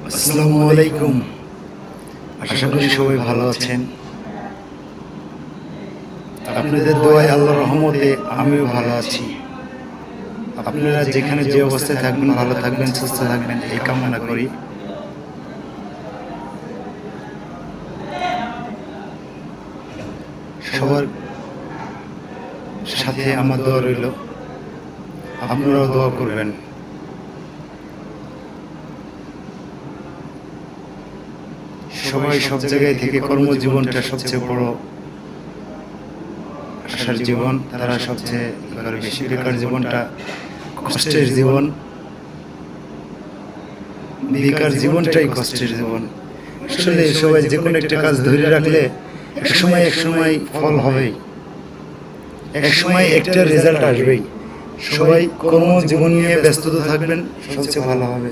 আসসালামু আলাইকুম। আশা করি সবাই ভালো আছেন। আপনাদের দোয়ায়, আল্লাহর রহমতে আমিও ভালো আছি। আপনারা যেখানে যে অবস্থায় থাকবেন, ভালো থাকবেন, সুস্থ থাকবেন, এই কামনা করি। সবার সাথে আমার দোয়া রইল, আপনারাও দোয়া করবেন। সবাই সব জায়গায় থেকে কর্মজীবনটা সবচেয়ে বড় আশার জীবন, তারা সবচেয়ে বেশি। বেকার জীবনটা কষ্টের জীবন, বেকার জীবনটাই কষ্টের জীবন। আসলে সবাই যে কোনো একটা কাজ ধরে রাখলে এক সময় ফল হবেই, এক সময় একটা রেজাল্ট আসবেই। সবাই কর্মজীবন নিয়ে ব্যস্ততা থাকবেন, সবচেয়ে ভালো হবে।